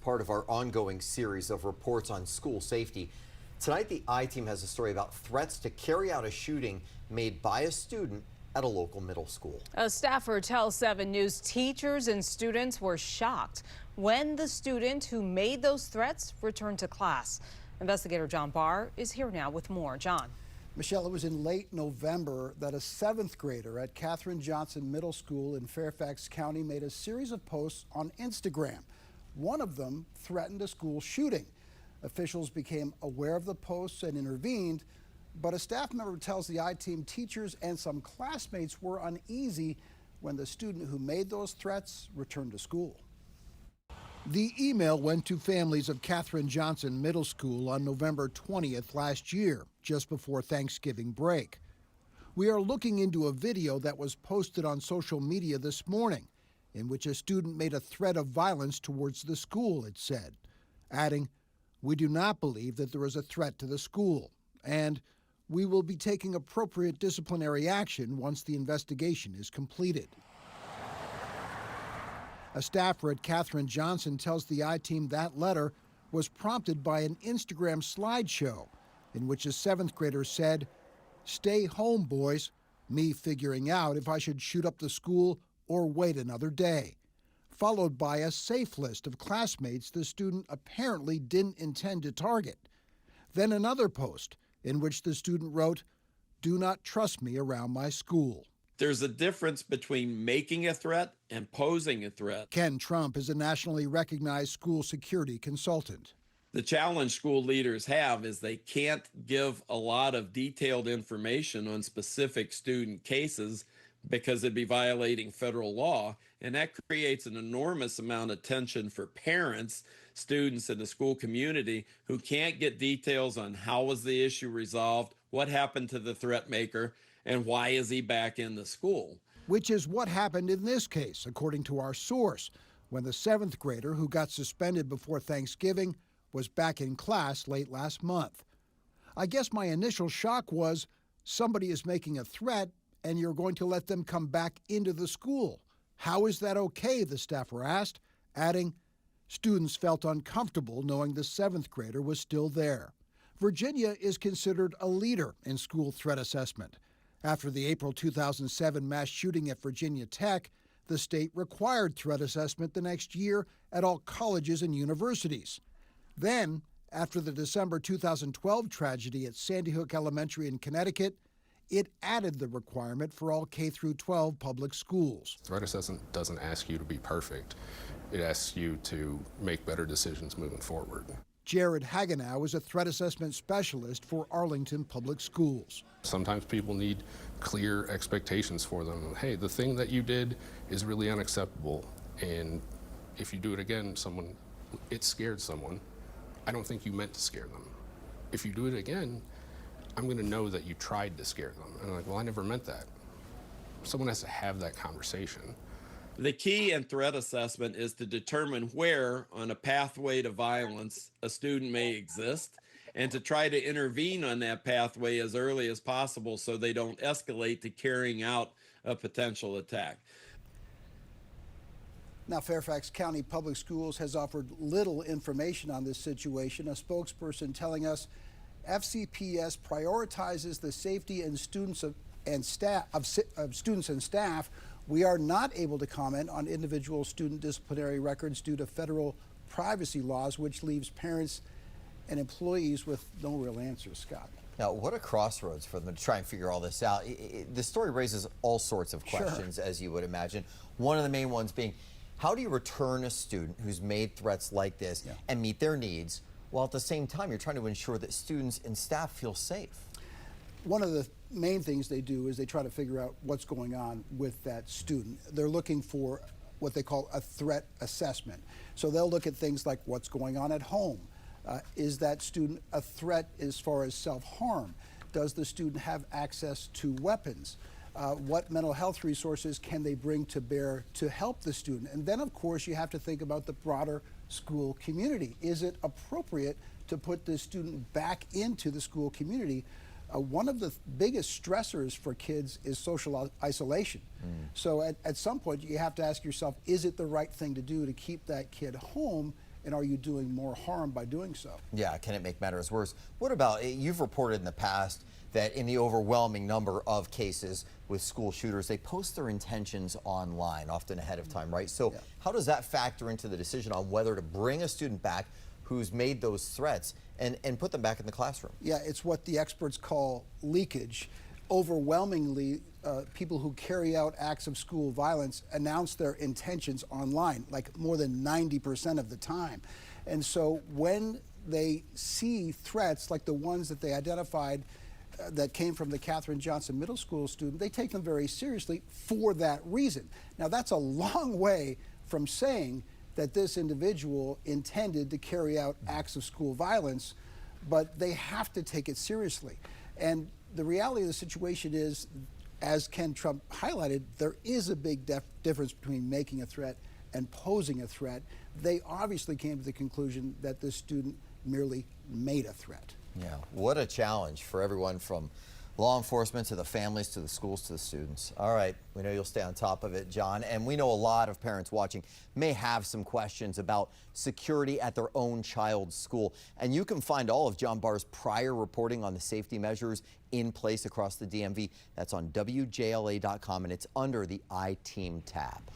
part of our ongoing series of reports on school safety. Tonight, the I-Team has a story about threats to carry out a shooting made by a student at a local middle school. A staffer tells 7 News teachers and students were shocked when the student who made those threats returned to class. Investigator John Barr is here now with more. John. Michelle, it was in late November that a 7th grader at Katherine Johnson Middle School in Fairfax County made a series of posts on Instagram. One of them threatened a school shooting. Officials became aware of the posts and intervened, but a staff member tells the I-Team teachers and some classmates were uneasy when the student who made those threats returned to school. The email went to families of Katherine Johnson Middle School on November 20th last year, just before Thanksgiving break. We are looking into a video that was posted on social media this morning, in which a student made a threat of violence towards the school, it said, adding, "We do not believe that there is a threat to the school, and we will be taking appropriate disciplinary action once the investigation is completed." A staffer at Katherine Johnson tells the I-Team that letter was prompted by an Instagram slideshow in which a 7th grader said, "Stay home, boys," me figuring out if I should shoot up the school or wait another day, followed by a safe list of classmates the student apparently didn't intend to target. Then another post in which the student wrote, "Do not trust me around my school." There's a difference between making a threat and posing a threat. Ken Trump is a nationally recognized school security consultant. The challenge school leaders have is they can't give a lot of detailed information on specific student cases because it'd be violating federal law, and that creates an enormous amount of tension for parents, students, and the school community who can't get details on how was the issue resolved, what happened to the threat maker, and why is he back in the school? Which is what happened in this case, according to our source, when the 7th grader who got suspended before Thanksgiving was back in class late last month. I guess my initial shock was somebody is making a threat and you're going to let them come back into the school. How is that okay, the staffer asked, adding, students felt uncomfortable knowing the 7th grader was still there. Virginia is considered a leader in school threat assessment. After the April 2007 mass shooting at Virginia Tech, the state required threat assessment the next year at all colleges and universities. Then, after the December 2012 tragedy at Sandy Hook Elementary in Connecticut, it added the requirement for all K-12 public schools. Threat assessment doesn't ask you to be perfect. It asks you to make better decisions moving forward. Jared Hagenow is a threat assessment specialist for Arlington Public Schools. Sometimes people need clear expectations for them. Hey, the thing that you did is really unacceptable, and if you do it again, it scared someone. I don't think you meant to scare them. If you do it again, I'm going to know that you tried to scare them. And I'm like, well, I never meant that. Someone has to have that conversation. The key in threat assessment is to determine where on a pathway to violence a student may exist and to try to intervene on that pathway as early as possible so they don't escalate to carrying out a potential attack. Now, Fairfax County Public Schools has offered little information on this situation. A spokesperson telling us FCPS prioritizes the safety and students and staff. We are not able to comment on individual student disciplinary records due to federal privacy laws, which leaves parents and employees with no real answers, Scott. Now, what a crossroads for them to try and figure all this out. The story raises all sorts of questions, Sure. as you would imagine. One of the main ones being, how do you return a student who's made threats like this and meet their needs, while at the same time you're trying to ensure that students and staff feel safe? One of the main things they do is they try to figure out what's going on with that student. They're looking for what they call a threat assessment. So they'll look at things like what's going on at home. Is that student a threat as far as self-harm? Does the student have access to weapons? What mental health resources can they bring to bear to help the student? And then, of course, you have to think about the broader school community. Is it appropriate to put the student back into the school community? One of the biggest stressors for kids is social isolation. So at some point, you have to ask yourself, is it the right thing to do to keep that kid home and are you doing more harm by doing so? Yeah, can it make matters worse? What about, you've reported in the past that in the overwhelming number of cases with school shooters, they post their intentions online, often ahead of time, right? So how does that factor into the decision on whether to bring a student back who's made those threats and put them back in the classroom? Yeah, it's what the experts call leakage. Overwhelmingly, people who carry out acts of school violence announce their intentions online, like more than 90% of the time. And so when they see threats like the ones that they identified that came from the Katherine Johnson Middle School student, they take them very seriously for that reason. Now, that's a long way from saying that this individual intended to carry out acts of school violence, but they have to take it seriously. And the reality of the situation is, as Ken Trump highlighted, there is a big difference between making a threat and posing a threat. They obviously came to the conclusion that this student merely made a threat. Yeah, what a challenge for everyone from law enforcement to the families to the schools to the students. All right, we know you'll stay on top of it, John, and we know a lot of parents watching may have some questions about security at their own child's school, and you can find all of John Barr's prior reporting on the safety measures in place across the DMV. That's on WJLA.com, and it's under the iTeam tab.